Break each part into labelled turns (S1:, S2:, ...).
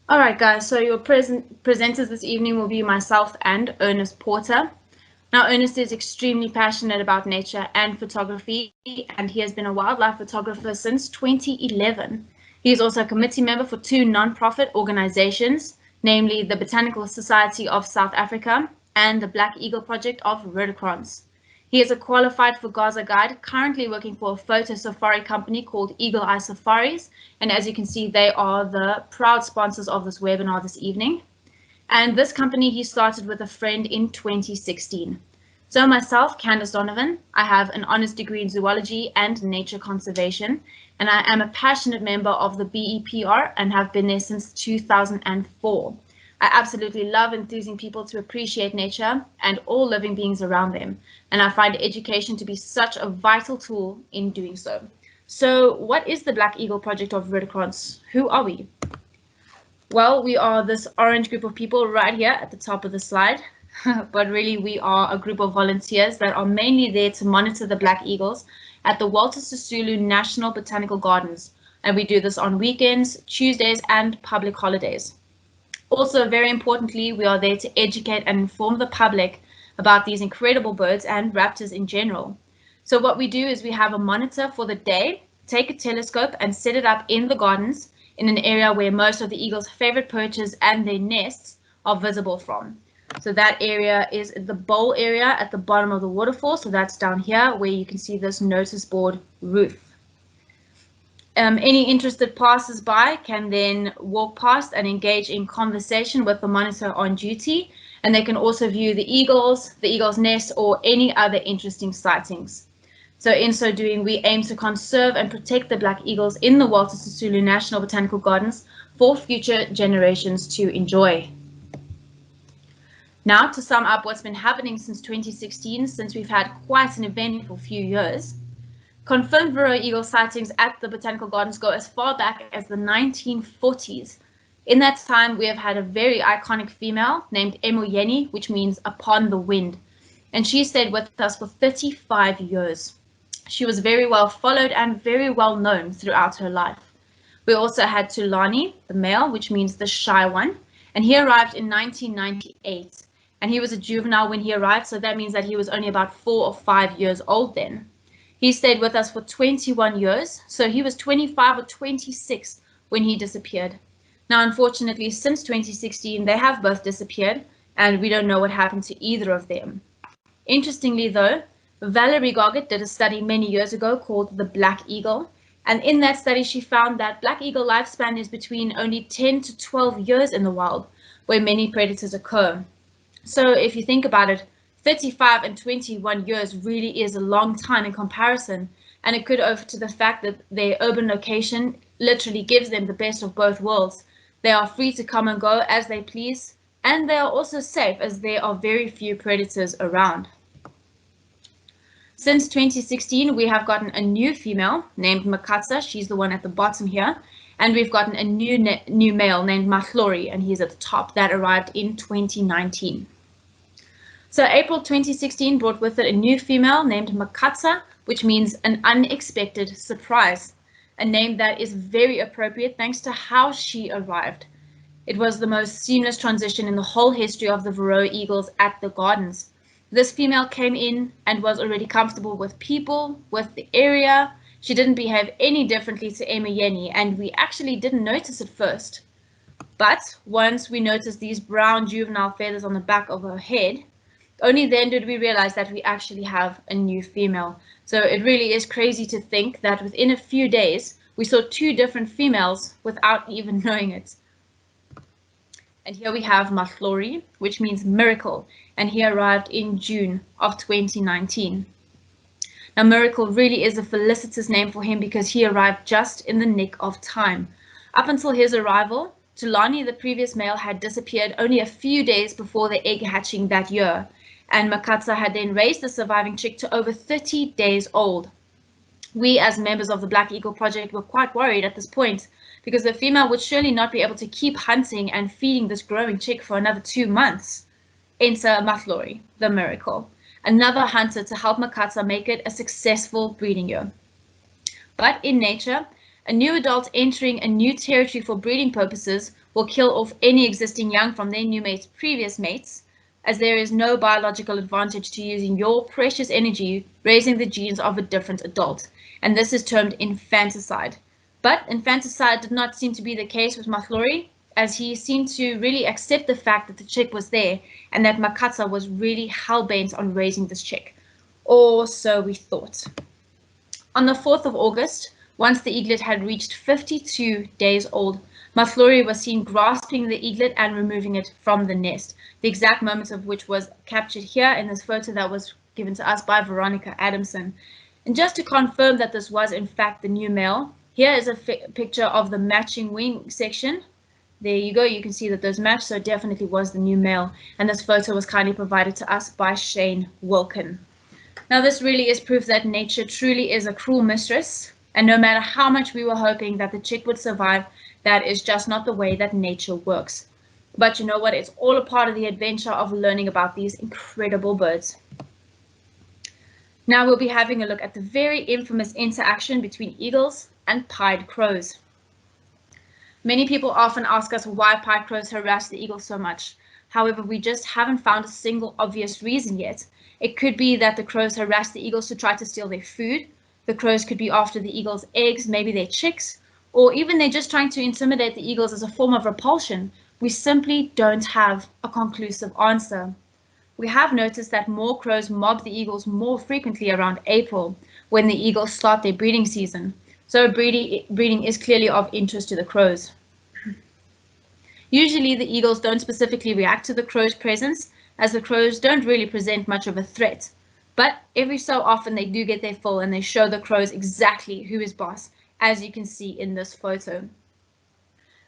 S1: All right, guys, so your presenters this evening will be myself and Ernest Porter. Now, Ernest is extremely passionate about nature and photography, and he has been a wildlife photographer since 2011. He is also a committee member for two non-profit organizations, namely the Botanical Society of South Africa and the Black Eagle Project of Rhodocrons. He is a qualified Fugaza guide, currently working for a photo safari company called Eagle Eye Safaris. And as you can see, they are the proud sponsors of this webinar this evening. And this company he started with a friend in 2016. So myself, Candace Donovan, I have an honors degree in zoology and nature conservation, and I am a passionate member of the BEPR and have been there since 2004. I absolutely love enthusing people to appreciate nature and all living beings around them, and I find education to be such a vital tool in doing so. So what is the Black Eagle Project of Rhodocrons? Who are we? Well, we are this orange group of people right here at the top of the slide, but really we are a group of volunteers that are mainly there to monitor the black eagles at the Walter Sisulu National Botanical Gardens, and we do this on weekends, Tuesdays, and public holidays. Also, very importantly, we are there to educate and inform the public about these incredible birds and raptors in general. So what we do is we have a monitor for the day, take a telescope and set it up in the gardens in an area where most of the eagles' favorite perches and their nests are visible from. So that area is the bowl area at the bottom of the waterfall. So that's down here where you can see this notice board roof. Any interested passers-by can then walk past and engage in conversation with the monitor on duty, and they can also view the eagle's nest, or any other interesting sightings. So in so doing, we aim to conserve and protect the black eagles in the Walter Sisulu National Botanical Gardens for future generations to enjoy. Now, to sum up what's been happening since 2016, since we've had quite an eventful few years. Confirmed Varroa eagle sightings at the Botanical Gardens go as far back as the 1940s. In that time, we have had a very iconic female named Emoyeni, which means upon the wind, and she stayed with us for 35 years. She was very well followed and very well known throughout her life. We also had Tulani, the male, which means the shy one, and he arrived in 1998, and he was a juvenile when he arrived, so that means that he was only about 4 or 5 years old then. He stayed with us for 21 years, so he was 25 or 26 when he disappeared. Now, unfortunately, since 2016, they have both disappeared, and we don't know what happened to either of them. Interestingly, though, Valerie Goggett did a study many years ago called the Black Eagle, and in that study, she found that black eagle lifespan is between only 10 to 12 years in the wild, where many predators occur. So if you think about it, 35 and 21 years really is a long time in comparison, and it could over to the fact that their urban location literally gives them the best of both worlds. They are free to come and go as they please, and they are also safe as there are very few predators around. Since 2016, we have gotten a new female named Makatsa. She's the one at the bottom here, and we've gotten a new male named Mahlori, and he's at the top. That arrived in 2019. So April 2016 brought with it a new female named Makatsa, which means an unexpected surprise, a name that is very appropriate thanks to how she arrived. It was the most seamless transition in the whole history of the Varroa eagles at the gardens. This female came in and was already comfortable with people, with the area. She didn't behave any differently to Emoyeni, and we actually didn't notice at first. But once we noticed these brown juvenile feathers on the back of her head, only then did we realize that we actually have a new female. So it really is crazy to think that within a few days, we saw two different females without even knowing it. And here we have Mahlori, which means miracle, and he arrived in June of 2019. Now, miracle really is a felicitous name for him because he arrived just in the nick of time. Up until his arrival, Tulani, the previous male, had disappeared only a few days before the egg hatching that year, and Makatsa had then raised the surviving chick to over 30 days old. We, as members of the Black Eagle Project, were quite worried at this point because the female would surely not be able to keep hunting and feeding this growing chick for another 2 months. Enter Mahlori, the miracle, another hunter to help Makatsa make it a successful breeding year. But in nature, a new adult entering a new territory for breeding purposes will kill off any existing young from their new mate's previous mates, as there is no biological advantage to using your precious energy raising the genes of a different adult, and this is termed infanticide. But infanticide did not seem to be the case with Mahlori, as he seemed to really accept the fact that the chick was there and that Makatsa was really hell-bent on raising this chick. Or so we thought. On the 4th of August, once the eaglet had reached 52 days old, Mahlori was seen grasping the eaglet and removing it from the nest, the exact moment of which was captured here in this photo that was given to us by Veronica Adamson. And just to confirm that this was in fact the new male, here is a picture of the matching wing section. There you go, you can see that those match, so it definitely was the new male. And this photo was kindly provided to us by Shane Wilkin. Now this really is proof that nature truly is a cruel mistress, and no matter how much we were hoping that the chick would survive, that is just not the way that nature works. But you know what, it's all a part of the adventure of learning about these incredible birds. Now we'll be having a look at the very infamous interaction between eagles and pied crows. Many people often ask us why pied crows harass the eagles so much. However, we just haven't found a single obvious reason yet. It could be that the crows harass the eagles to try to steal their food. The crows could be after the eagles' eggs, maybe their chicks, or even they're just trying to intimidate the eagles as a form of repulsion. We simply don't have a conclusive answer. We have noticed that more crows mob the eagles more frequently around April, when the eagles start their breeding season. So breeding is clearly of interest to the crows. Usually the eagles don't specifically react to the crow's presence, as the crows don't really present much of a threat. But every so often they do get their fill and they show the crows exactly who is boss, as you can see in this photo.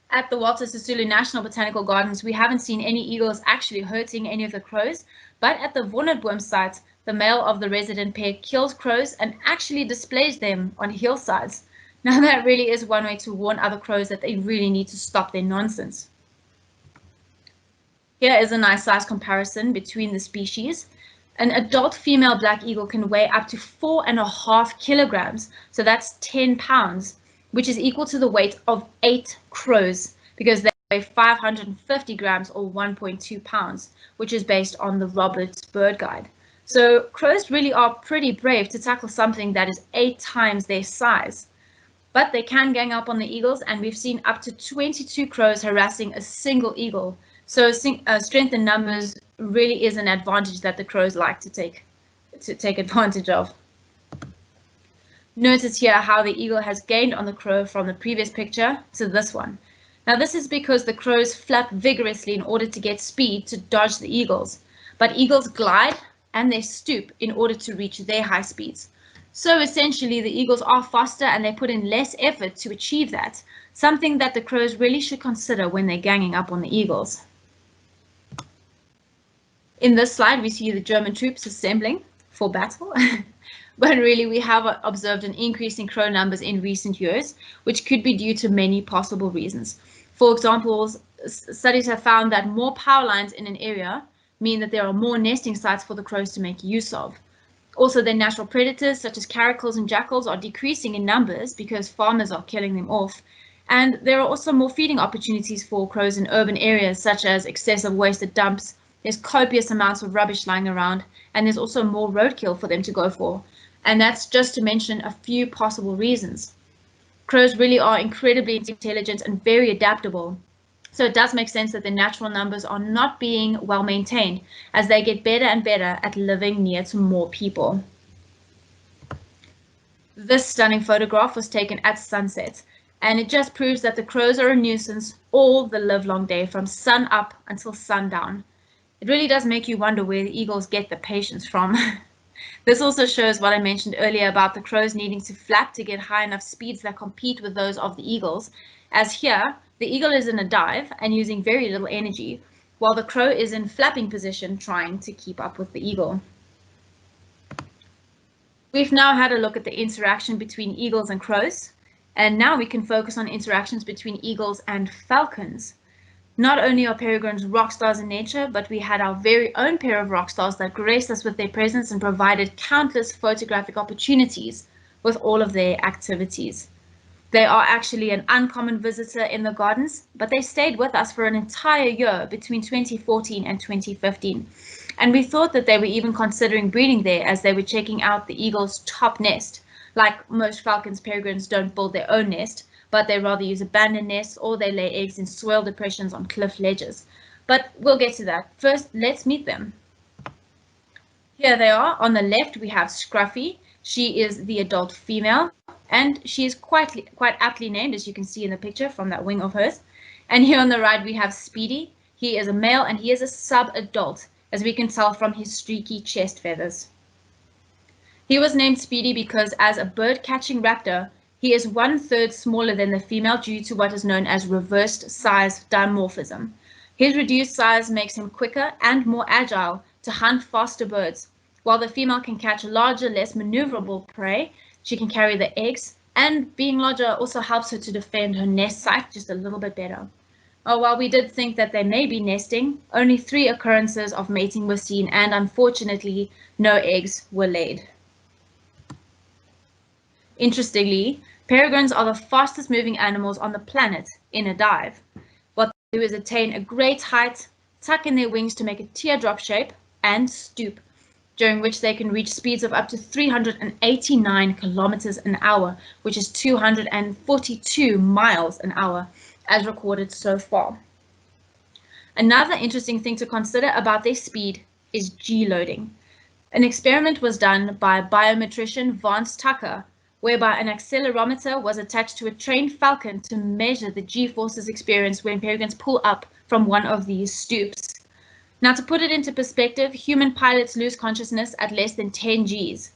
S1: At the Walter Sisulu National Botanical Gardens, we haven't seen any eagles actually hurting any of the crows, but at the Wonderboom site, the male of the resident pair kills crows and actually displays them on hillsides. Now that really is one way to warn other crows that they really need to stop their nonsense. Here is a nice size comparison between the species. An adult female black eagle can weigh up to 4.5 kilograms, so that's 10 pounds, which is equal to the weight of 8 crows, because they weigh 550 grams or 1.2 pounds, which is based on the Roberts Bird Guide. So crows really are pretty brave to tackle something that is 8 times their size. But they can gang up on the eagles, and we've seen up to 22 crows harassing a single eagle. So strength in numbers really is an advantage that the crows like to take advantage of. Notice here how the eagle has gained on the crow from the previous picture to this one. Now this is because the crows flap vigorously in order to get speed to dodge the eagles, but eagles glide and they stoop in order to reach their high speeds. So essentially the eagles are faster and they put in less effort to achieve that, something that the crows really should consider when they're ganging up on the eagles. In this slide, we see the German troops assembling for battle, but really we have observed an increase in crow numbers in recent years, which could be due to many possible reasons. For example, studies have found that more power lines in an area mean that there are more nesting sites for the crows to make use of. Also, their natural predators, such as caracals and jackals, are decreasing in numbers because farmers are killing them off. And there are also more feeding opportunities for crows in urban areas, such as excessive wasted dumps. There's copious amounts of rubbish lying around, and there's also more roadkill for them to go for. And that's just to mention a few possible reasons. Crows really are incredibly intelligent and very adaptable. So it does make sense that the natural numbers are not being well maintained as they get better and better at living near to more people. This stunning photograph was taken at sunset, and it just proves that the crows are a nuisance all the livelong day from sun up until sundown. It really does make you wonder where the eagles get the patience from. This also shows what I mentioned earlier about the crows needing to flap to get high enough speeds that compete with those of the eagles, as here, the eagle is in a dive and using very little energy, while the crow is in flapping position trying to keep up with the eagle. We've now had a look at the interaction between eagles and crows, and now we can focus on interactions between eagles and falcons. Not only are peregrines rock stars in nature, but we had our very own pair of rock stars that graced us with their presence and provided countless photographic opportunities with all of their activities. They are actually an uncommon visitor in the gardens, but they stayed with us for an entire year between 2014 and 2015. And we thought that they were even considering breeding there as they were checking out the eagle's top nest. Like most falcons, peregrines don't build their own nest, but they rather use abandoned nests or they lay eggs in soil depressions on cliff ledges. But we'll get to that. First, let's meet them. Here they are. On the left, we have Scruffy. She is the adult female, and she is quite aptly named, as you can see in the picture from that wing of hers. And here on the right, we have Speedy. He is a male, and he is a sub-adult, as we can tell from his streaky chest feathers. He was named Speedy because as a bird-catching raptor, he is 1/3 smaller than the female due to what is known as reversed size dimorphism. His reduced size makes him quicker and more agile to hunt faster birds, while the female can catch larger, less maneuverable prey. She can carry the eggs, and being larger also helps her to defend her nest site just a little bit better. While we did think that they may be nesting, only 3 occurrences of mating were seen, and unfortunately, no eggs were laid. Interestingly, peregrines are the fastest moving animals on the planet in a dive. What they do is attain a great height, tuck in their wings to make a teardrop shape, and stoop, during which they can reach speeds of up to 389 kilometers an hour, which is 242 miles an hour, as recorded so far. Another interesting thing to consider about their speed is G-loading. An experiment was done by biometrician Vance Tucker, whereby an accelerometer was attached to a trained falcon to measure the G-forces experienced when peregrines pull up from one of these stoops. Now, to put it into perspective, human pilots lose consciousness at less than 10 Gs.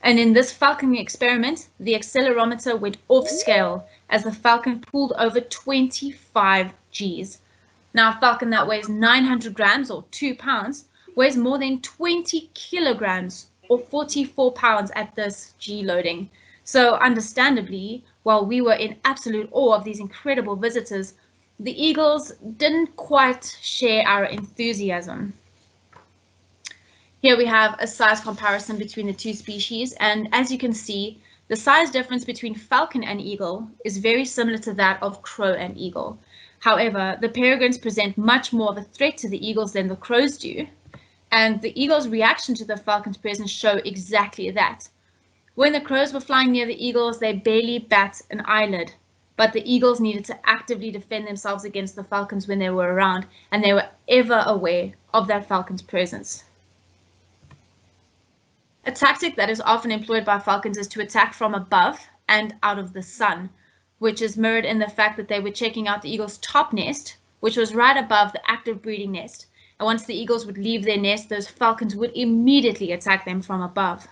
S1: And in this falcon experiment, the accelerometer went off scale as the falcon pulled over 25 Gs. Now, a falcon that weighs 900 grams or 2 pounds weighs more than 20 kilograms or 44 pounds at this G loading. So understandably, while we were in absolute awe of these incredible visitors, the eagles didn't quite share our enthusiasm. Here we have a size comparison between the two species, and as you can see, the size difference between falcon and eagle is very similar to that of crow and eagle. However, the peregrines present much more of a threat to the eagles than the crows do, and the eagles' reaction to the falcon's presence show exactly that. When the crows were flying near the eagles, they barely bat an eyelid, but the eagles needed to actively defend themselves against the falcons when they were around, and they were ever aware of that falcon's presence. A tactic that is often employed by falcons is to attack from above and out of the sun, which is mirrored in the fact that they were checking out the eagle's top nest, which was right above the active breeding nest. And once the eagles would leave their nest, those falcons would immediately attack them from above.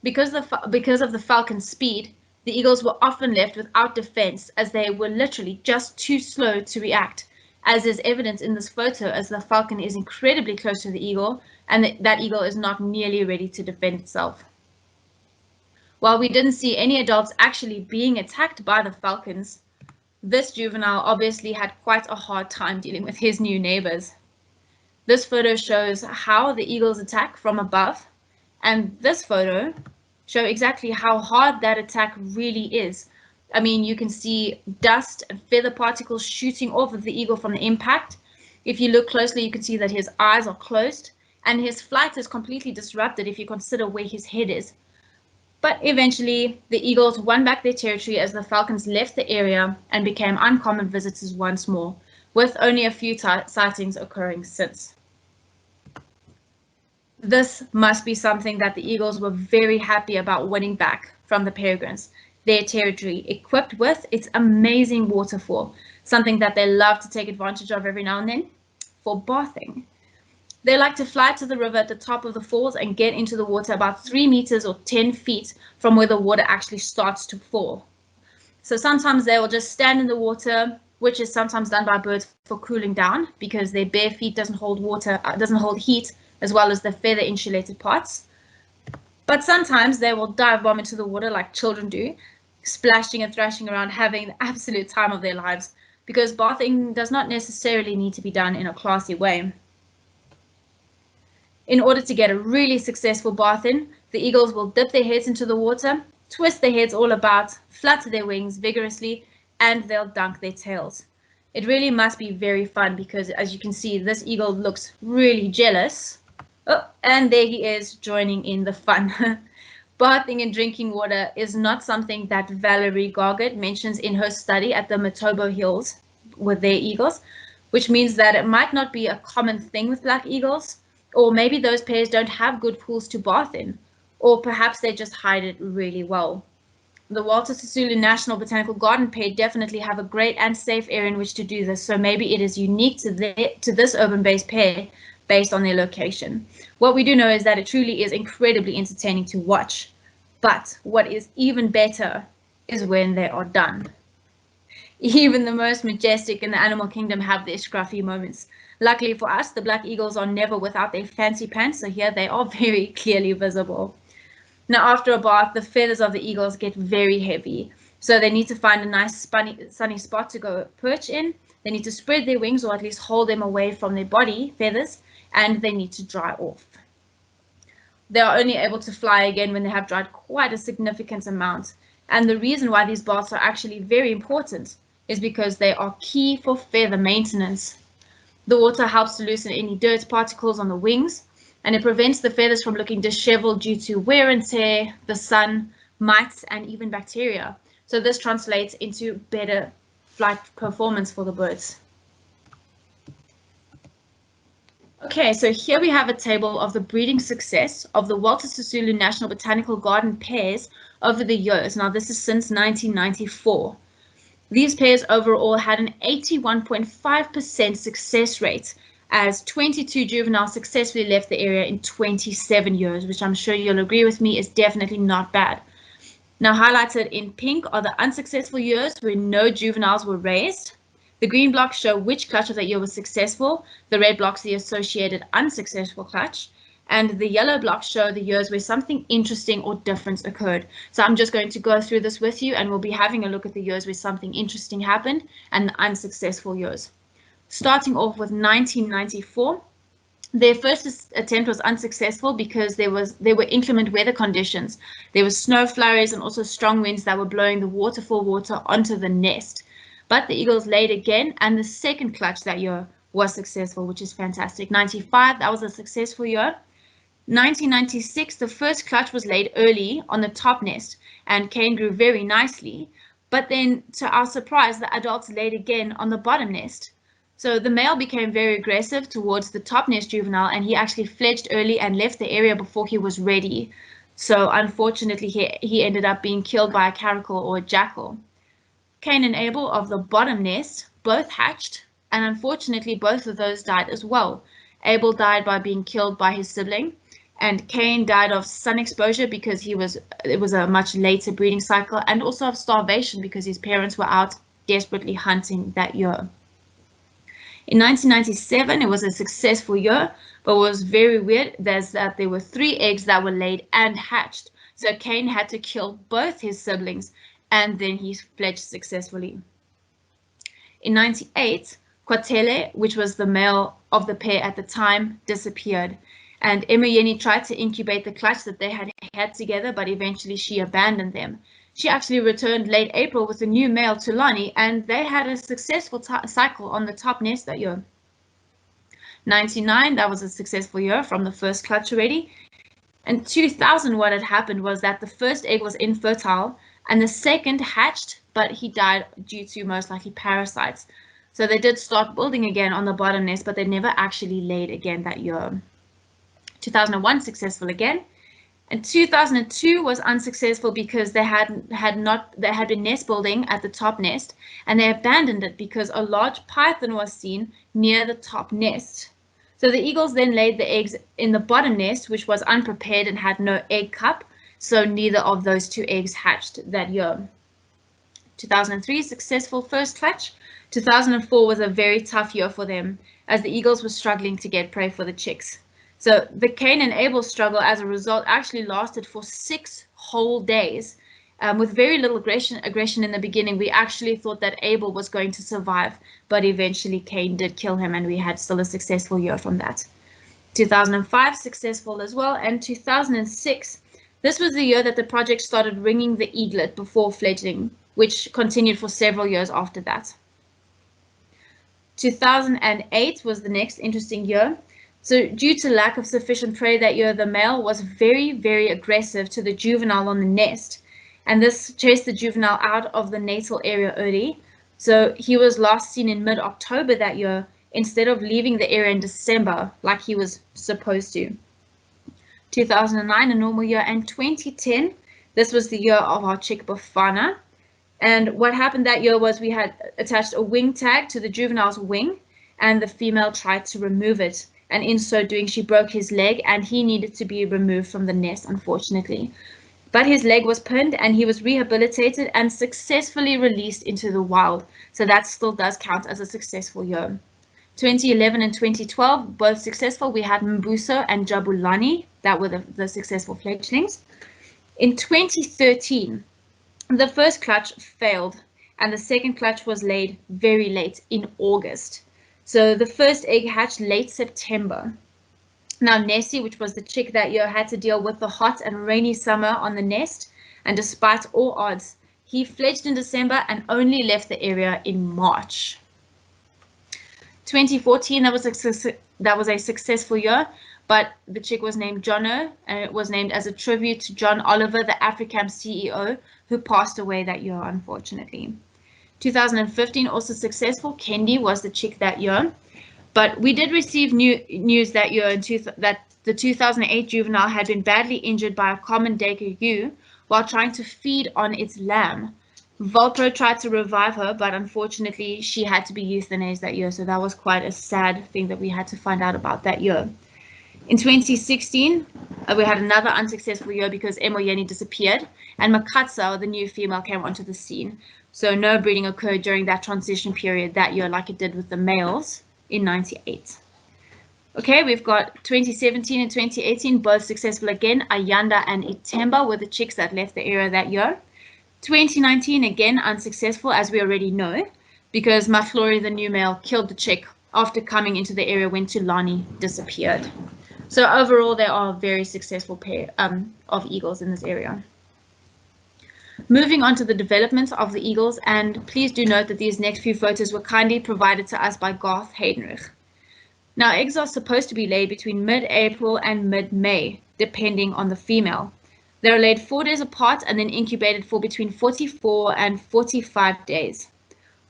S1: Because of the falcon's speed, the eagles were often left without defense as they were literally just too slow to react, as is evident in this photo as the falcon is incredibly close to the eagle and that eagle is not nearly ready to defend itself. While we didn't see any adults actually being attacked by the falcons, this juvenile obviously had quite a hard time dealing with his new neighbors. This photo shows how the eagles attack from above, and this photo shows exactly how hard that attack really is. I mean, you can see dust and feather particles shooting off of the eagle from the impact. If you look closely, you can see that his eyes are closed, and his flight is completely disrupted if you consider where his head is. But eventually, the eagles won back their territory as the falcons left the area and became uncommon visitors once more, with only a few sightings occurring since. This must be something that the eagles were very happy about winning back from the peregrines, their territory, equipped with its amazing waterfall, something that they love to take advantage of every now and then for bathing. They like to fly to the river at the top of the falls and get into the water about 3 meters or 10 feet from where the water actually starts to fall. So sometimes they will just stand in the water, which is sometimes done by birds for cooling down because their bare feet doesn't hold heat as well as the feather insulated parts. But sometimes they will dive bomb into the water like children do, splashing and thrashing around, having the absolute time of their lives, because bathing does not necessarily need to be done in a classy way. In order to get a really successful bath in, the eagles will dip their heads into the water, twist their heads all about, flutter their wings vigorously, and they'll dunk their tails. It really must be very fun because, as you can see, this eagle looks really jealous. Oh, and there he is joining in the fun. Bathing and drinking water is not something that Valerie Gargett mentions in her study at the Matobo Hills with their eagles, which means that it might not be a common thing with black eagles, or maybe those pairs don't have good pools to bath in, or perhaps they just hide it really well. The Walter Sisulu National Botanical Garden pair definitely have a great and safe area in which to do this, so maybe it is unique to this urban-based pair based on their location. What we do know is that it truly is incredibly entertaining to watch, but what is even better is when they are done. Even the most majestic in the animal kingdom have their scruffy moments. Luckily for us, the black eagles are never without their fancy pants, so here they are very clearly visible. Now, after a bath, the feathers of the eagles get very heavy, so they need to find a nice sunny spot to go perch in. They need to spread their wings, or at least hold them away from their body feathers, and they need to dry off. They are only able to fly again when they have dried quite a significant amount, and the reason why these baths are actually very important is because they are key for feather maintenance. The water helps to loosen any dirt particles on the wings, and it prevents the feathers from looking disheveled due to wear and tear, the sun, mites, and even bacteria. So this translates into better flight performance for the birds. Okay, so here we have a table of the breeding success of the Walter Sisulu National Botanical Garden pairs over the years. Now, this is since 1994. These pairs overall had an 81.5% success rate, as 22 juveniles successfully left the area in 27 years, which I'm sure you'll agree with me is definitely not bad. Now, highlighted in pink are the unsuccessful years where no juveniles were raised. The green blocks show which clutch of that year was successful. The red blocks the associated unsuccessful clutch. And the yellow blocks show the years where something interesting or different occurred. So I'm just going to go through this with you, and we'll be having a look at the years where something interesting happened and the unsuccessful years. Starting off with 1994, their first attempt was unsuccessful because there were inclement weather conditions. There were snow flurries and also strong winds that were blowing the waterfall water onto the nest. But the eagles laid again, and the second clutch that year was successful, which is fantastic. 95, that was a successful year. 1996, the first clutch was laid early on the top nest, and Cain grew very nicely. But then, to our surprise, the adults laid again on the bottom nest. So the male became very aggressive towards the top nest juvenile, and he actually fledged early and left the area before he was ready. So unfortunately, he ended up being killed by a caracal or a jackal. Cain and Abel of the bottom nest both hatched, and unfortunately both of those died as well. Abel died by being killed by his sibling, and Cain died of sun exposure because it was a much later breeding cycle, and also of starvation because his parents were out desperately hunting that year. In 1997, it was a successful year, but what was very weird is that there were 3 eggs that were laid and hatched. So Cain had to kill both his siblings, and then he fledged successfully. In 98, Kwatele, which was the male of the pair at the time, disappeared. And Emayeni tried to incubate the clutch that they had together, but eventually she abandoned them. She actually returned late April with a new male, Tulani, and they had a successful cycle on the top nest that year. 99, that was a successful year from the first clutch already. And 2000, what had happened was that the first egg was infertile, and the second hatched, but he died due to most likely parasites. So they did start building again on the bottom nest, but they never actually laid again that year. 2001, successful again. And 2002 was unsuccessful because they had been nest building at the top nest, and they abandoned it because a large python was seen near the top nest. So the eagles then laid the eggs in the bottom nest, which was unprepared and had no egg cup. So neither of those 2 eggs hatched that year. 2003, successful first clutch. 2004 was a very tough year for them, as the eagles were struggling to get prey for the chicks. So the Cain and Abel struggle as a result actually lasted for 6 whole days. With very little aggression in the beginning, we actually thought that Abel was going to survive, but eventually Cain did kill him, and we had still a successful year from that. 2005, successful as well, and 2006, This was the year that the project started ringing the eaglet before fledgling, which continued for several years after that. 2008 was the next interesting year. So due to lack of sufficient prey that year, the male was very, very aggressive to the juvenile on the nest. And this chased the juvenile out of the natal area early. So he was last seen in mid-October that year, instead of leaving the area in December like he was supposed to. 2009, a normal year, and 2010, this was the year of our chick Bafana. And what happened that year was we had attached a wing tag to the juvenile's wing, and the female tried to remove it. And in so doing, she broke his leg, and he needed to be removed from the nest, unfortunately. But his leg was pinned, and he was rehabilitated and successfully released into the wild. So that still does count as a successful year. 2011 and 2012, both successful. We had Mbuso and Jabulani, that were the successful fledglings. In 2013, the first clutch failed, and the second clutch was laid very late in August. So the first egg hatched late September. Now Nessie, which was the chick that year, had to deal with the hot and rainy summer on the nest, and despite all odds, he fledged in December and only left the area in March. 2014, that was a successful year, but the chick was named Jono, and it was named as a tribute to John Oliver, the Africam CEO, who passed away that year, unfortunately. 2015, also successful. Kendi was the chick that year, but we did receive news that year that the 2008 juvenile had been badly injured by a common Daker ewe while trying to feed on its lamb. Volpro tried to revive her, but unfortunately she had to be euthanized that year, so that was quite a sad thing that we had to find out about that year. In 2016, we had another unsuccessful year because Emoyeni disappeared, and Makatsa, the new female, came onto the scene. So no breeding occurred during that transition period that year like it did with the males in 98. Okay, we've got 2017 and 2018, both successful again. Ayanda and Itemba were the chicks that left the area that year. 2019, again, unsuccessful, as we already know, because Maflori, the new male, killed the chick after coming into the area when Tulani disappeared. So overall, there are a very successful pair of eagles in this area. Moving on to the development of the eagles, and please do note that these next few photos were kindly provided to us by Garth Heidenrich. Now, eggs are supposed to be laid between mid-April and mid-May, depending on the female. They're laid 4 days apart and then incubated for between 44 and 45 days.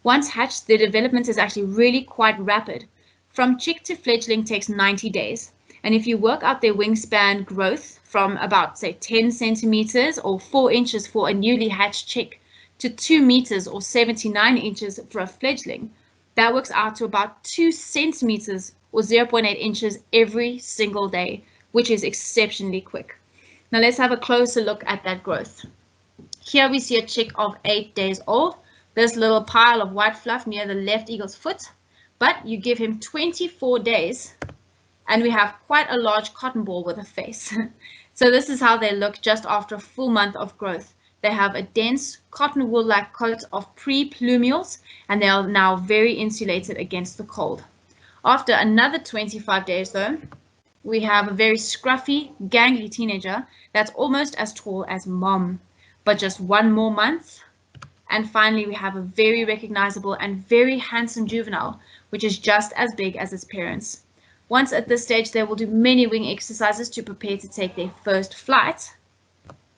S1: Once hatched, their development is actually really quite rapid. From chick to fledgling takes 90 days. And if you work out their wingspan growth from about, say, 10 centimeters or 4 inches for a newly hatched chick to 2 meters or 79 inches for a fledgling, that works out to about 2 centimeters or 0.8 inches every single day, which is exceptionally quick. Now let's have a closer look at that growth. Here we see a chick of 8 days old. This little pile of white fluff near the left eagle's foot, but you give him 24 days and we have quite a large cotton ball with a face. So this is how they look just after a full month of growth. They have a dense cotton wool-like coat of pre-plumeals, and they are now very insulated against the cold. After another 25 days though, we have a very scruffy, gangly teenager that's almost as tall as mom, but just 1 more month. And finally, we have a very recognizable and very handsome juvenile, which is just as big as its parents. Once at this stage, they will do many wing exercises to prepare to take their first flight.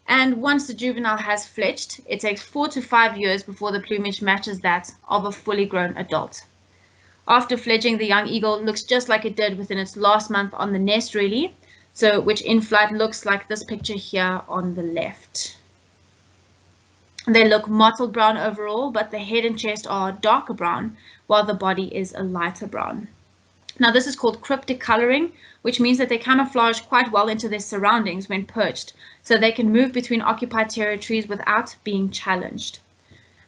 S1: And once the juvenile has fledged, it takes 4 to 5 years before the plumage matches that of a fully grown adult. After fledging, the young eagle looks just like it did within its last month on the nest, really. So, which in flight looks like this picture here on the left. They look mottled brown overall, but the head and chest are darker brown, while the body is a lighter brown. Now, this is called cryptic coloring, which means that they camouflage quite well into their surroundings when perched, so they can move between occupied territories without being challenged.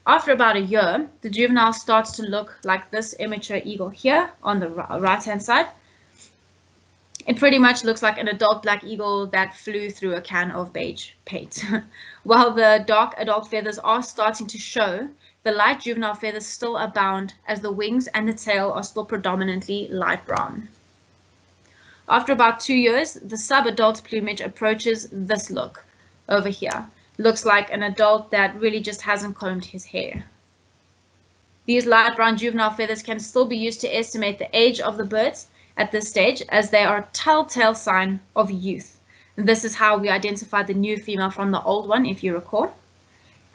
S1: After about a year, the juvenile starts to look like this immature eagle here on the right-hand side. It pretty much looks like an adult black eagle that flew through a can of beige paint. While the dark adult feathers are starting to show, the light juvenile feathers still abound as the wings and the tail are still predominantly light brown. After about 2 years, the sub-adult plumage approaches this look. over here. Looks like an adult that really just hasn't combed his hair. These light brown juvenile feathers can still be used to estimate the age of the birds at this stage, as they are a telltale sign of youth. And this is how we identified the new female from the old one, if you recall.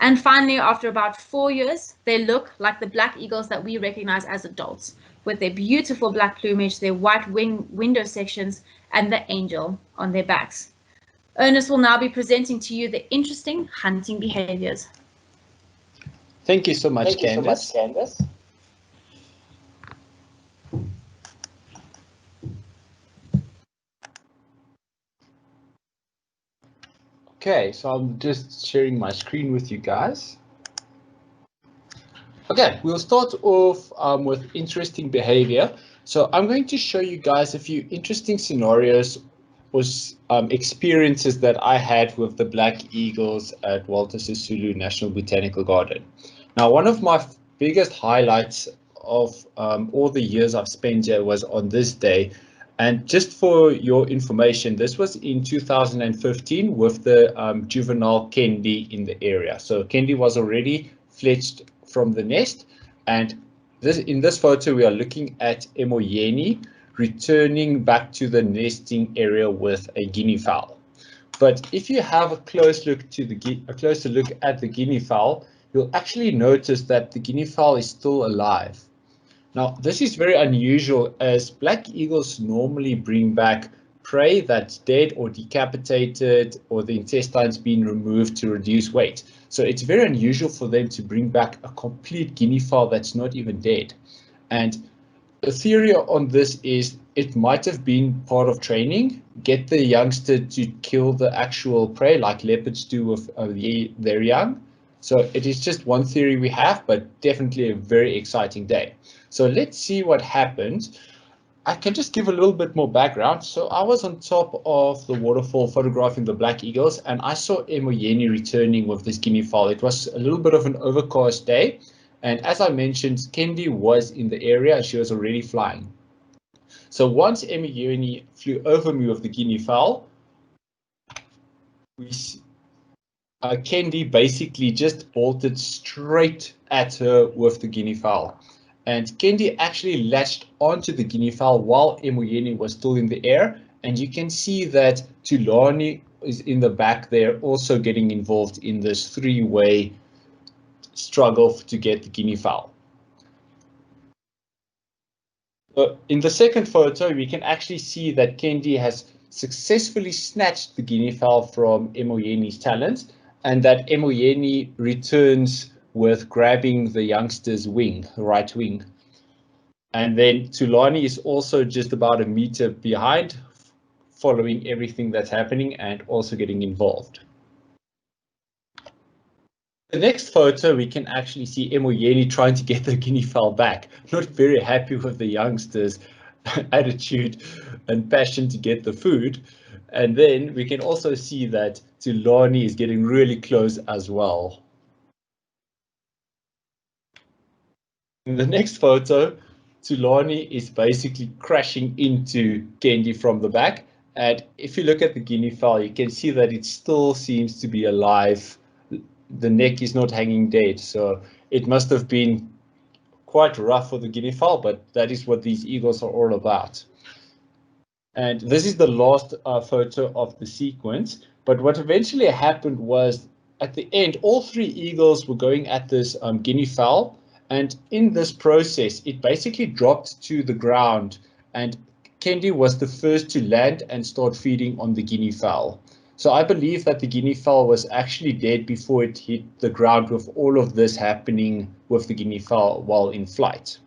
S1: And finally, after about 4 years, they look like the black eagles that we recognize as adults, with their beautiful black plumage, their white wing window sections, and the angel on their backs. Ernest will now be presenting to you the interesting hunting behaviors.
S2: Thank you so much, Candace. Okay, so I'm just sharing my screen with you guys. Okay, we'll start off with interesting behavior. So I'm going to show you guys a few interesting scenarios or experiences that I had with the black eagles at Walter Sisulu National Botanical Garden. Now, one of my biggest highlights of all the years I've spent here was on this day. And just for your information, this was in 2015 with the juvenile Kendi in the area. So Kendi was already fledged from the nest, and in this photo we are looking at Emoyeni returning back to the nesting area with a guinea fowl. But if you have a closer look at the guinea fowl, you'll actually notice that the guinea fowl is still alive. Now, this is very unusual, as black eagles normally bring back prey that's dead or decapitated, or the intestines being removed to reduce weight. So it's very unusual for them to bring back a complete guinea fowl that's not even dead. And the theory on this is it might have been part of training, get the youngster to kill the actual prey like leopards do with their young. So it is just one theory we have, but definitely a very exciting day. So let's see what happened. I can just give a little bit more background. So I was on top of the waterfall photographing the black eagles, and I saw Emoyeni returning with this guinea fowl. It was a little bit of an overcast day. And as I mentioned, Kendi was in the area and she was already flying. So once Emoyeni flew over me with the guinea fowl, Kendi basically just bolted straight at her with the guinea fowl. And Kendi actually latched onto the guinea fowl while Emoyeni was still in the air. And you can see that Tulani is in the back there, also getting involved in this three-way struggle to get the guinea fowl. In the second photo, we can actually see that Kendi has successfully snatched the guinea fowl from Emoyeni's talons, and that Emoyeni returns with grabbing the youngster's wing, right wing. And then Tulani is also just about a meter behind, following everything that's happening and also getting involved. The next photo, we can actually see Emoyeni trying to get the guinea fowl back, not very happy with the youngster's attitude and passion to get the food. And then we can also see that Tulani is getting really close as well. In the next photo, Tulani is basically crashing into Kendi from the back. And if you look at the guinea fowl, you can see that it still seems to be alive. The neck is not hanging dead, so it must have been quite rough for the guinea fowl, but that is what these eagles are all about. And this is the last photo of the sequence. But what eventually happened was, at the end, all three eagles were going at this guinea fowl. And in this process, it basically dropped to the ground. And Kendi was the first to land and start feeding on the guinea fowl. So I believe that the guinea fowl was actually dead before it hit the ground, with all of this happening with the guinea fowl while in flight.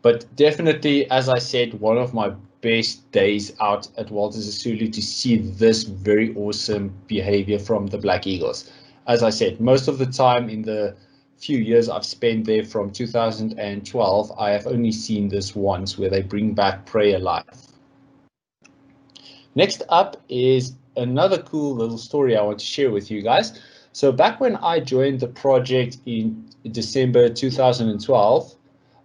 S2: But definitely, as I said, one of my best days out at Walter Sisulu to see this very awesome behavior from the black eagles. As I said, most of the time in the few years I've spent there from 2012, I have only seen this once, where they bring back prey alive. Next up is another cool little story I want to share with you guys. So back when I joined the project in December 2012,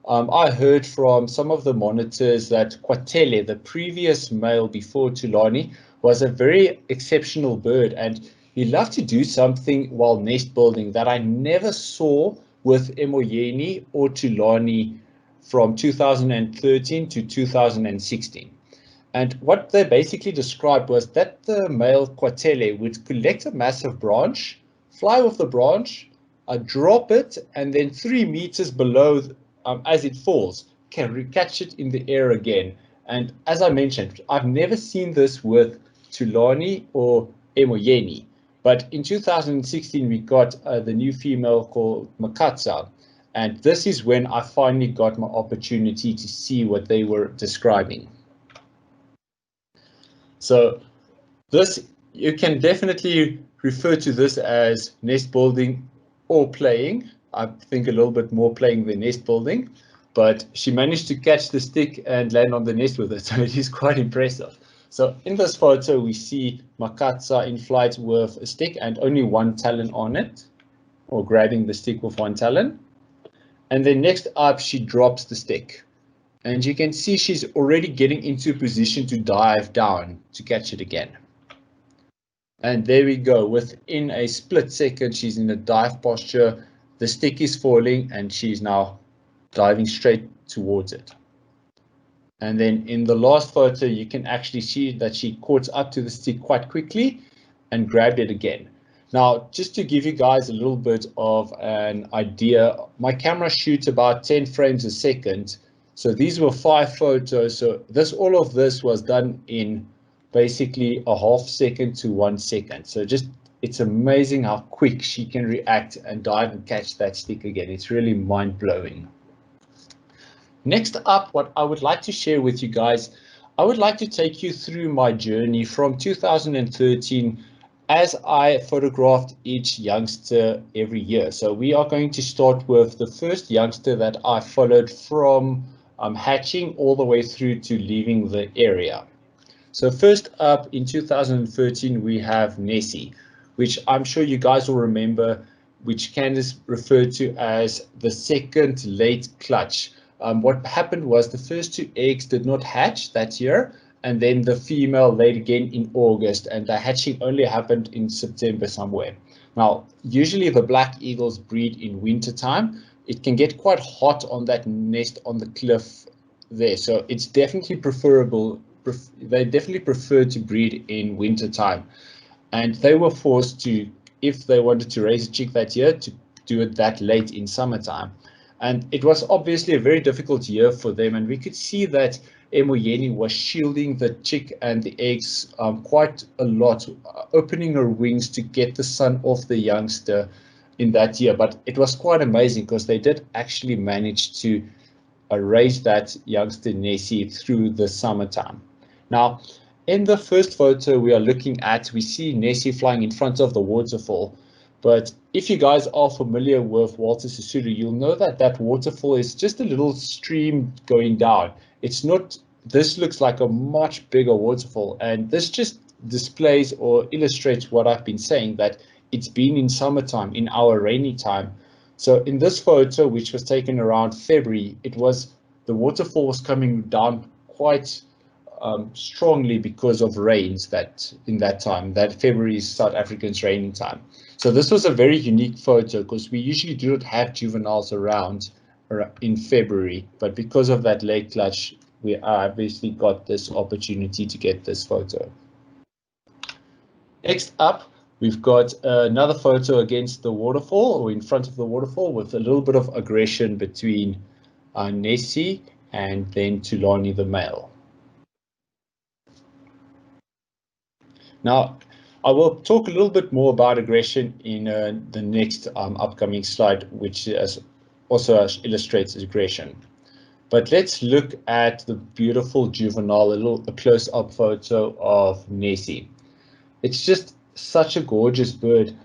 S2: I heard from some of the monitors that Kwatele, the previous male before Tulani, was a very exceptional bird, and he loved to do something while nest building that I never saw with Emoyeni or Tulani from 2013 to 2016. And what they basically described was that the male Quatele would collect a massive branch, fly with the branch, drop it, and then 3 meters below, as it falls, can catch it in the air again. And as I mentioned, I've never seen this with Tulani or Emoyeni. But in 2016, we got the new female called Makatsa. And this is when I finally got my opportunity to see what they were describing. So this, you can definitely refer to this as nest building or playing. I think a little bit more playing than nest building, but she managed to catch the stick and land on the nest with it. So it is quite impressive. So in this photo, we see Makatsa in flight with a stick and only one talon on it, or grabbing the stick with one talon. And then next up, she drops the stick. And you can see she's already getting into a position to dive down to catch it again. And there we go. Within a split second, she's in a dive posture. The stick is falling and she's now diving straight towards it. And then in the last photo, you can actually see that she caught up to the stick quite quickly and grabbed it again. Now, just to give you guys a little bit of an idea, my camera shoots about 10 frames a second. So these were 5 photos. So all of this was done in basically a half second to 1 second. So it's amazing how quick she can react and dive and catch that stick again. It's really mind-blowing. Next up, what I would like to share with you guys, I would like to take you through my journey from 2013 as I photographed each youngster every year. So we are going to start with the first youngster that I followed from hatching all the way through to leaving the area. So first up in 2013, we have Nessie, which I'm sure you guys will remember, which Candice referred to as the second late clutch. What happened was the first 2 eggs did not hatch that year, and then the female laid again in August, and the hatching only happened in September somewhere. Now, usually the black eagles breed in winter time. It can get quite hot on that nest on the cliff there, so it's definitely preferable. They definitely prefer to breed in winter time, and they were forced to, if they wanted to raise a chick that year, to do it that late in summertime. And it was obviously a very difficult year for them, and we could see that Emoyeni was shielding the chick and the eggs quite a lot, opening her wings to get the sun off the youngster in that year. But it was quite amazing because they did actually manage to raise that youngster Nessie through the summertime. Now, in the first photo we are looking at, we see Nessie flying in front of the waterfall. But if you guys are familiar with Walter Sisulu, you'll know that that waterfall is just a little stream going down. It's not, this looks like a much bigger waterfall. And this just displays or illustrates what I've been saying, that it's been in summertime, in our rainy time. So in this photo, which was taken around February, the waterfall was coming down quite strongly because of rains that in that time, that February is South African's raining time. So this was a very unique photo because we usually do not have juveniles around in February, but because of that late clutch, we obviously got this opportunity to get this photo. Next up, we've got another photo against the waterfall, or in front of the waterfall, with a little bit of aggression between Nessie and then Tulani the male. Now, I will talk a little bit more about aggression in the next upcoming slide, which also illustrates aggression. But let's look at the beautiful juvenile, a close-up photo of Nessie. It's just such a gorgeous bird.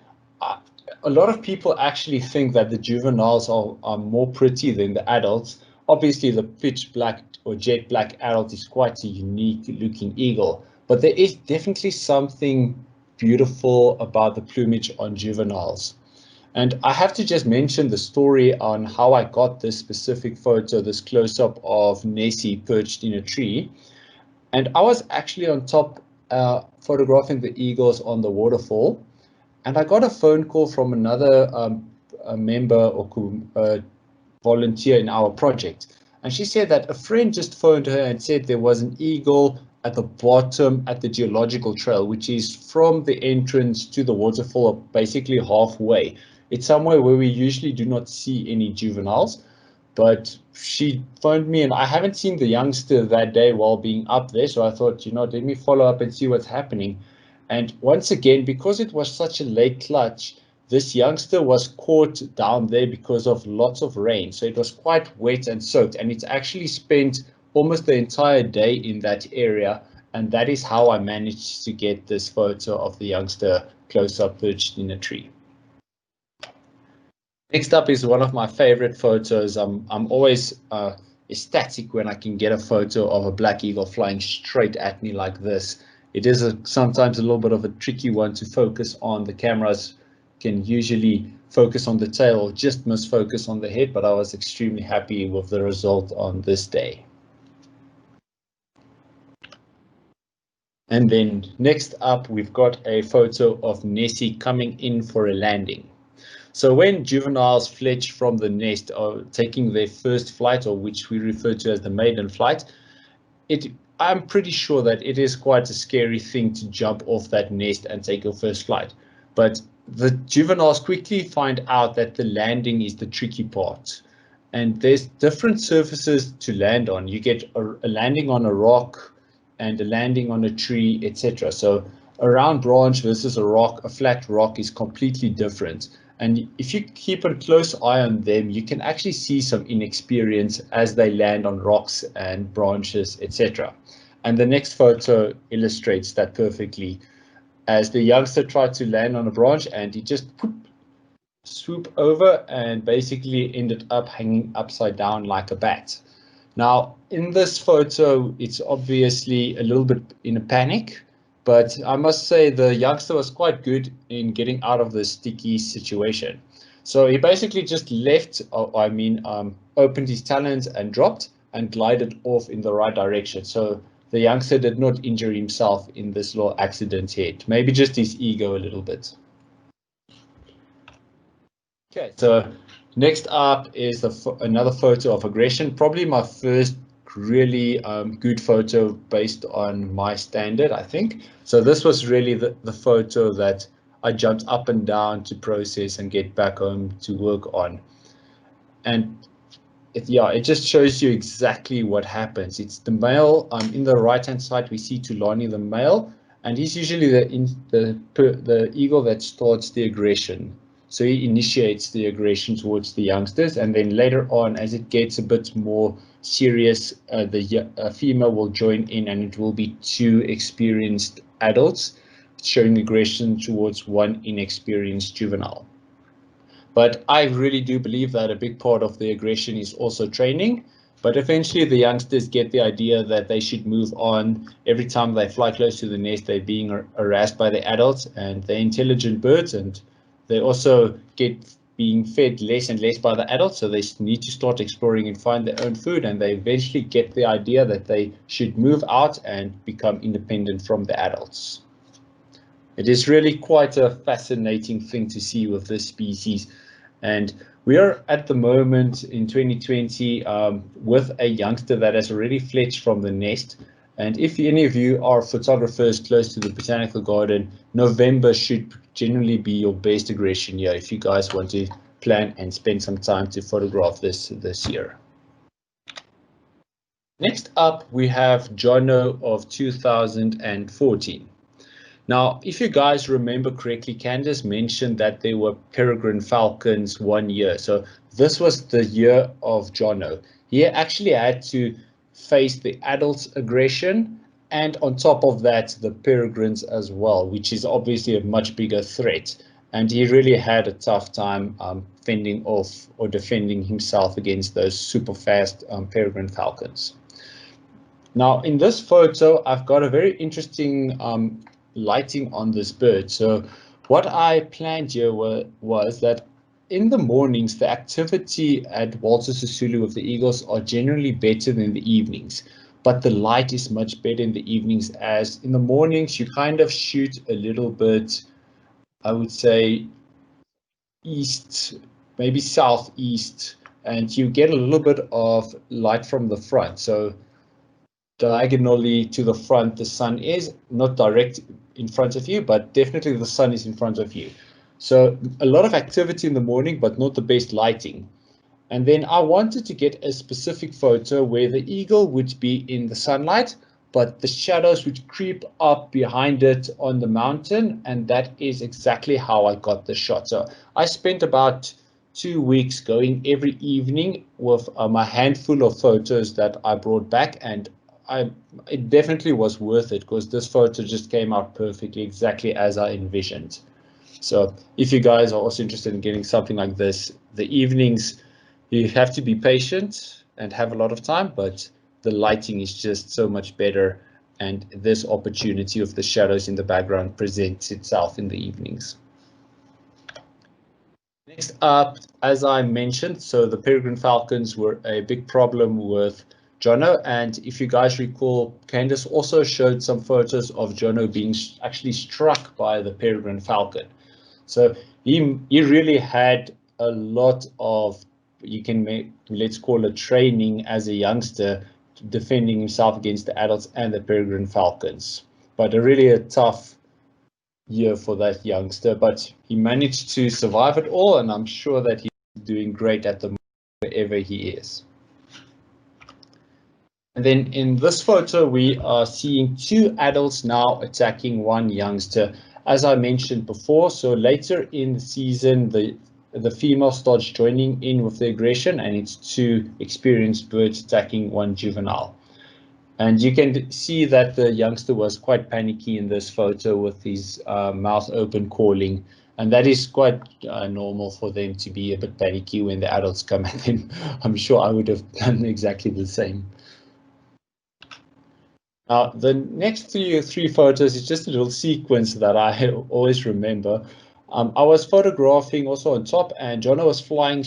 S2: A lot of people actually think that the juveniles are more pretty than the adults. Obviously, the pitch black or jet black adult is quite a unique looking eagle, but there is definitely something beautiful about the plumage on juveniles. And I have to just mention the story on how I got this specific photo, this close-up of Nessie perched in a tree. And I was actually on top photographing the eagles on the waterfall. And I got a phone call from another a member or volunteer in our project. And she said that a friend just phoned her and said there was an eagle at the bottom at the geological trail, which is from the entrance to the waterfall, basically halfway. It's somewhere where we usually do not see any juveniles. But she phoned me and I haven't seen the youngster that day while being up there. So I thought, let me follow up and see what's happening. And once again, because it was such a late clutch, this youngster was caught down there because of lots of rain. So it was quite wet and soaked, and it's actually spent almost the entire day in that area. And that is how I managed to get this photo of the youngster close up perched in a tree. Next up is one of my favorite photos. I'm always ecstatic when I can get a photo of a black eagle flying straight at me like this. It is sometimes a little bit of a tricky one to focus on. The cameras can usually focus on the tail or just miss focus on the head, but I was extremely happy with the result on this day. And then next up, we've got a photo of Nessie coming in for a landing. So when juveniles fledge from the nest or taking their first flight, or which we refer to as the maiden flight, I'm pretty sure that it is quite a scary thing to jump off that nest and take your first flight. But the juveniles quickly find out that the landing is the tricky part. And there's different surfaces to land on. You get a landing on a rock and a landing on a tree, etc. So a round branch versus a flat rock is completely different. And if you keep a close eye on them, you can actually see some inexperience as they land on rocks and branches, etc. And the next photo illustrates that perfectly, as the youngster tried to land on a branch and he just swooped over and basically ended up hanging upside down like a bat. Now, in this photo, it's obviously a little bit in a panic, but I must say the youngster was quite good in getting out of the sticky situation. So he basically just left, opened his talons and dropped and glided off in the right direction. So the youngster did not injure himself in this little accident yet, maybe just his ego a little bit. Okay, so next up is another photo of aggression, probably my first really good photo based on my standard, I think. So this was really the photo that I jumped up and down to process and get back home to work on. And it just shows you exactly what happens. It's the male. In the right-hand side, we see Tulani, the male, and he's usually the eagle that starts the aggression. So he initiates the aggression towards the youngsters, and then later on, as it gets a bit more serious, the female will join in, and it will be two experienced adults showing aggression towards one inexperienced juvenile. But I really do believe that a big part of the aggression is also training. But eventually the youngsters get the idea that they should move on. Every time they fly close to the nest, they're being harassed by the adults, and they're intelligent birds, and they also get being fed less and less by the adults, so they need to start exploring and find their own food, and they eventually get the idea that they should move out and become independent from the adults. It is really quite a fascinating thing to see with this species. And we are at the moment in 2020 with a youngster that has already fledged from the nest. And if any of you are photographers close to the Botanical Garden, November should generally be your best aggression year if you guys want to plan and spend some time to photograph this year. Next up, we have Jono of 2014. Now, if you guys remember correctly, Candace mentioned that there were peregrine falcons one year. So this was the year of Jono. He actually had to face the adults' aggression, and on top of that, the peregrines as well, which is obviously a much bigger threat. And he really had a tough time fending off or defending himself against those super fast peregrine falcons. Now, in this photo, I've got a very interesting lighting on this bird. So what I planned here was that in the mornings, the activity at Walter Sisulu with the eagles are generally better than the evenings, but the light is much better in the evenings, as in the mornings you kind of shoot a little bit I would say, east, maybe southeast, and you get a little bit of light from the front. So diagonally to the front, the sun is not direct in front of you, but definitely the sun is in front of you. So a lot of activity in the morning, but not the best lighting. And then I wanted to get a specific photo where the eagle would be in the sunlight, but the shadows would creep up behind it on the mountain. And that is exactly how I got the shot. So I spent about 2 weeks going every evening with my handful of photos that I brought back, and it definitely was worth it because this photo just came out perfectly, exactly as I envisioned. So if you guys are also interested in getting something like this, the evenings, you have to be patient and have a lot of time, but the lighting is just so much better, and this opportunity of the shadows in the background presents itself in the evenings. Next up, as I mentioned, so the peregrine falcons were a big problem with Jono, and if you guys recall, Candace also showed some photos of Jono being actually struck by the peregrine falcon. So he really had a lot of, let's call it training as a youngster, defending himself against the adults and the peregrine falcons. But really a tough year for that youngster, but he managed to survive it all, and I'm sure that he's doing great at the moment wherever he is. And then in this photo, we are seeing two adults now attacking one youngster. As I mentioned before, so later in the season, the female starts joining in with the aggression, and it's two experienced birds attacking one juvenile. And you can see that the youngster was quite panicky in this photo with his mouth open calling. And that is quite normal for them to be a bit panicky when the adults come at them. I'm sure I would have done exactly the same. Now, the next three photos is just a little sequence that I always remember. I was photographing also on top, and Jono was flying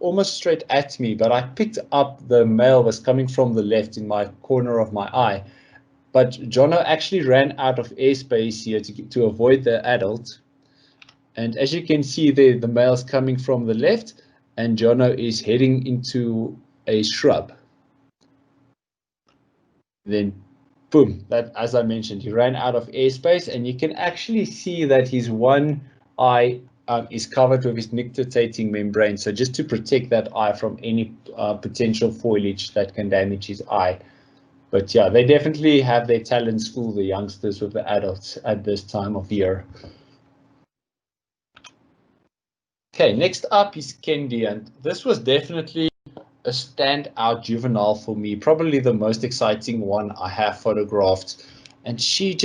S2: almost straight at me, but I picked up the male was coming from the left in my corner of my eye. But Jono actually ran out of airspace here to avoid the adult. And as you can see there, the male's coming from the left, and Jono is heading into a shrub. Then boom, that, as I mentioned, he ran out of airspace, and you can actually see that his one eye is covered with his nictitating membrane. So just to protect that eye from any potential foliage that can damage his eye. But yeah, they definitely have their talents fool the youngsters with the adults at this time of year. Okay, next up is Kendi, and this was definitely a standout juvenile for me, probably the most exciting one I have photographed. And she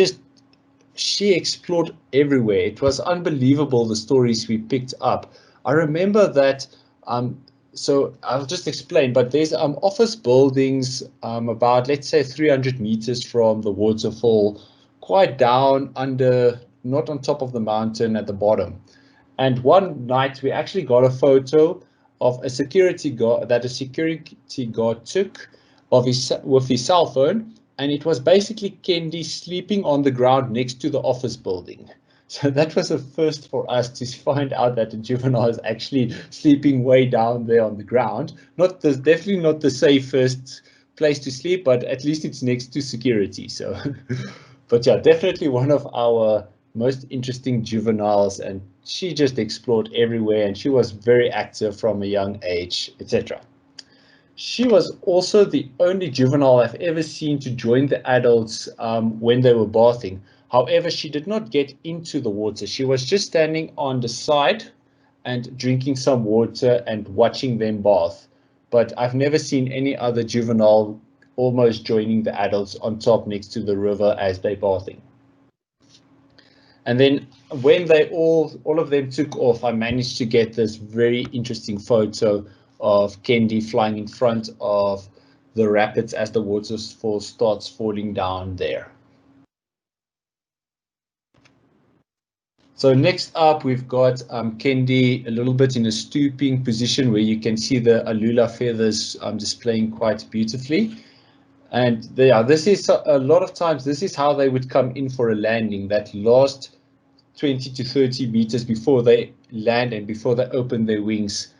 S2: explored everywhere. It was unbelievable, the stories we picked up. I remember that, so I'll just explain, but there's office buildings about, let's say, 300 meters from the waterfall, quite down under, not on top of the mountain, at the bottom. And one night we actually got a photo of a security guard took with his cell phone, and it was basically Kendi sleeping on the ground next to the office building. So that was a first for us to find out that a juvenile is actually sleeping way down there on the ground. Definitely not the safest place to sleep, but at least it's next to security. So, but yeah, definitely one of our most interesting juveniles, and she just explored everywhere, and she was very active from a young age, etc. She was also the only juvenile I've ever seen to join the adults when they were bathing. However, she did not get into the water. She was just standing on the side and drinking some water and watching them bath. But I've never seen any other juvenile almost joining the adults on top next to the river as they're bathing. And then when they all of them took off, I managed to get this very interesting photo of Kendi flying in front of the rapids as the waterfall starts falling down there. So next up, we've got Kendi a little bit in a stooping position where you can see the alula feathers displaying quite beautifully. And this is a lot of times, this is how they would come in for a landing. That last 20 to 30 meters before they land and before they open their wings,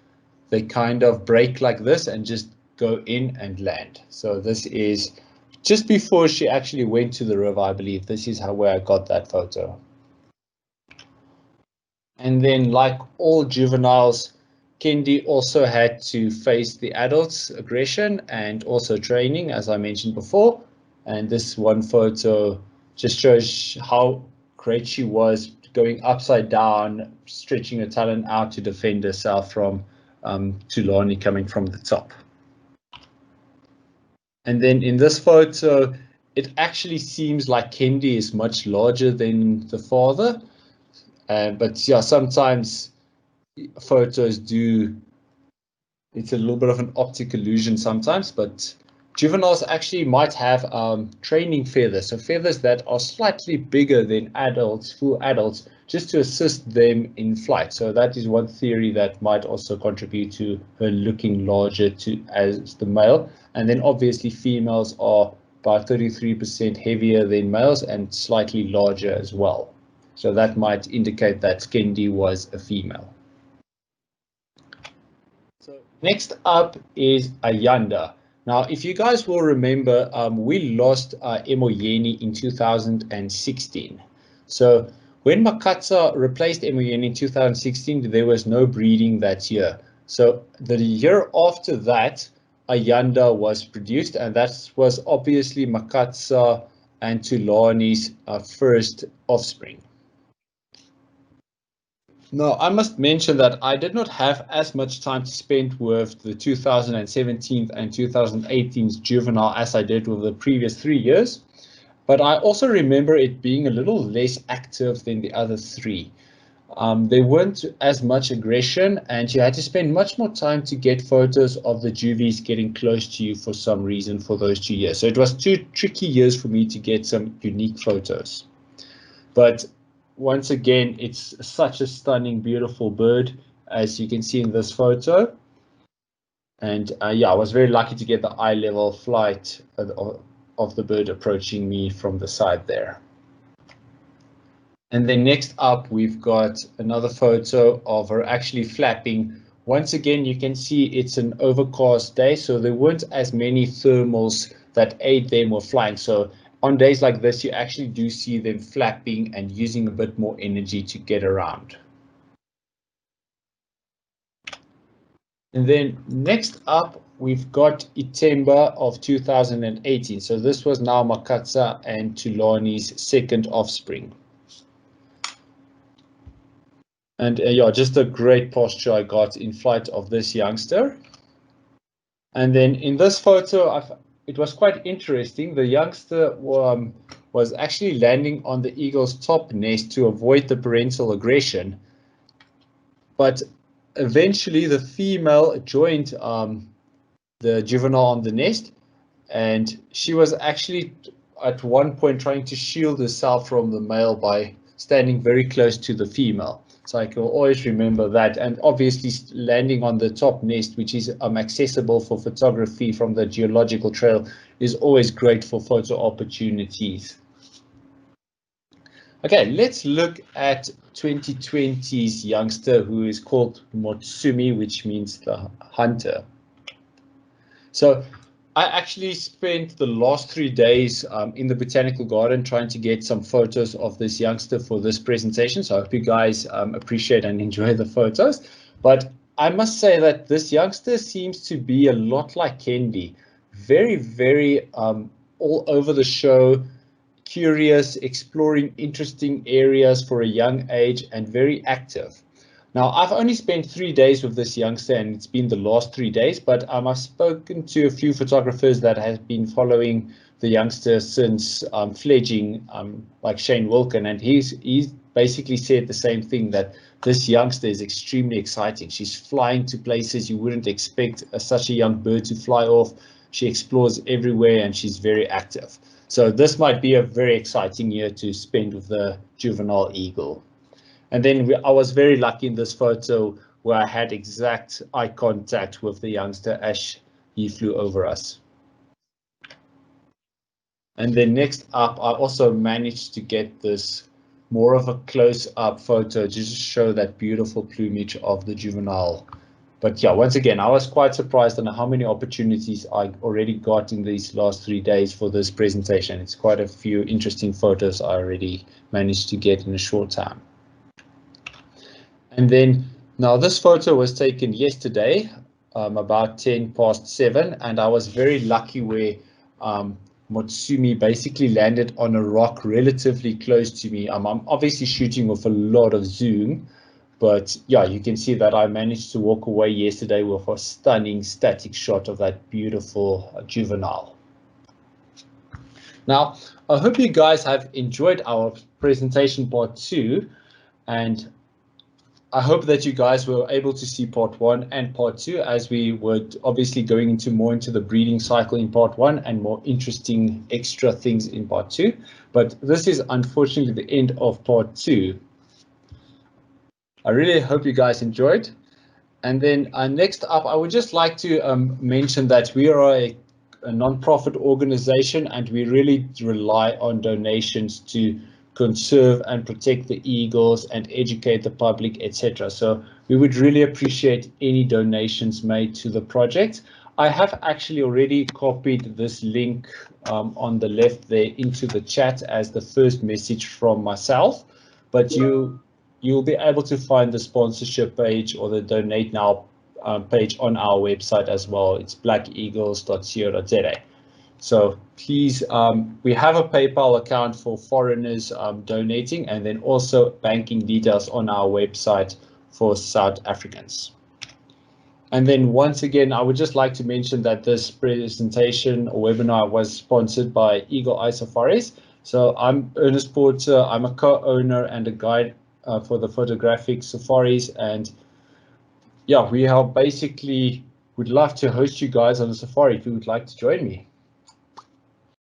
S2: they kind of break like this and just go in and land. So this is just before she actually went to the river, I believe. This is where I got that photo. And then, like all juveniles, Kendi also had to face the adults' aggression and also training, as I mentioned before. And this one photo just shows how great she was, going upside down, stretching her talon out to defend herself from Tulani coming from the top. And then in this photo, it actually seems like Kendi is much larger than the father. But yeah, sometimes photos do, it's a little bit of an optic illusion sometimes, but juveniles actually might have training feathers, so feathers that are slightly bigger than adults, full adults, just to assist them in flight. So that is one theory that might also contribute to her looking larger as the male. And then obviously females are about 33% heavier than males and slightly larger as well. So that might indicate that Kendi was a female. So next up is Ayanda. Now, if you guys will remember, we lost Emoyeni in 2016. So when Makatsa replaced Emoyeni in 2016, there was no breeding that year. So the year after that, Ayanda was produced, and that was obviously Makatsa and Tulani's first offspring. No, I must mention that I did not have as much time to spend with the 2017 and 2018's juvenile as I did with the previous 3 years, but I also remember it being a little less active than the other three. There weren't as much aggression, and you had to spend much more time to get photos of the juvies getting close to you for some reason for those 2 years. So it was 2 tricky years for me to get some unique photos. But once again, it's such a stunning, beautiful bird, as you can see in this photo. And yeah, I was very lucky to get the eye level flight of the bird approaching me from the side there. And then next up, we've got another photo of her actually flapping. Once again, you can see it's an overcast day, so there weren't as many thermals that aid them with flying. So on days like this, you actually do see them flapping and using a bit more energy to get around. And then next up, we've got Itemba of 2018. So this was now Makatsa and Tulani's second offspring. And yeah, just a great posture I got in flight of this youngster. And then in this photo, it was quite interesting. The youngster was actually landing on the eagle's top nest to avoid the parental aggression. But eventually the female joined the juvenile on the nest, and she was actually at one point trying to shield herself from the male by standing very close to the female. So I can always remember that. And obviously landing on the top nest, which is accessible for photography from the geological trail, is always great for photo opportunities. Okay, let's look at 2020's youngster, who is called Motsumi, which means the hunter. So I actually spent the last 3 days in the Botanical Garden trying to get some photos of this youngster for this presentation. So I hope you guys appreciate and enjoy the photos. But I must say that this youngster seems to be a lot like Kendi. Very, very all over the show, curious, exploring interesting areas for a young age, and very active. Now, I've only spent 3 days with this youngster, and it's been the last 3 days, but I've spoken to a few photographers that have been following the youngster since fledging, like Shane Wilkin, and he's basically said the same thing, that this youngster is extremely exciting. She's flying to places you wouldn't expect such a young bird to fly off. She explores everywhere, and she's very active. So this might be a very exciting year to spend with the juvenile eagle. And then I was very lucky in this photo where I had exact eye contact with the youngster as he flew over us. And then next up, I also managed to get this more of a close-up photo to just show that beautiful plumage of the juvenile. But yeah, once again, I was quite surprised on how many opportunities I already got in these last 3 days for this presentation. It's quite a few interesting photos I already managed to get in a short time. And then now this photo was taken yesterday, about 7:10, and I was very lucky where Motsumi basically landed on a rock relatively close to me. I'm obviously shooting with a lot of zoom, but yeah, you can see that I managed to walk away yesterday with a stunning static shot of that beautiful juvenile. Now, I hope you guys have enjoyed our presentation part 2, and I hope that you guys were able to see part 1 and part 2, as we were obviously going into the breeding cycle in part 1 and more interesting extra things in part 2. But this is unfortunately the end of part 2. I really hope you guys enjoyed. And then next up, I would just like to mention that we are a non-profit organization, and we really rely on donations to conserve and protect the eagles and educate the public, etc. So we would really appreciate any donations made to the project. I have actually already copied this link on the left there into the chat as the first message from myself, but you'll be able to find the sponsorship page or the donate now page on our website as well. It's blackeagles.co.za. So please, we have a PayPal account for foreigners donating, and then also banking details on our website for South Africans. And then once again, I would just like to mention that this presentation or webinar was sponsored by Eagle Eye Safaris. So I'm Ernest Porter. I'm a co-owner and a guide for the photographic safaris, and yeah, we are basically would love to host you guys on a safari if you would like to join me.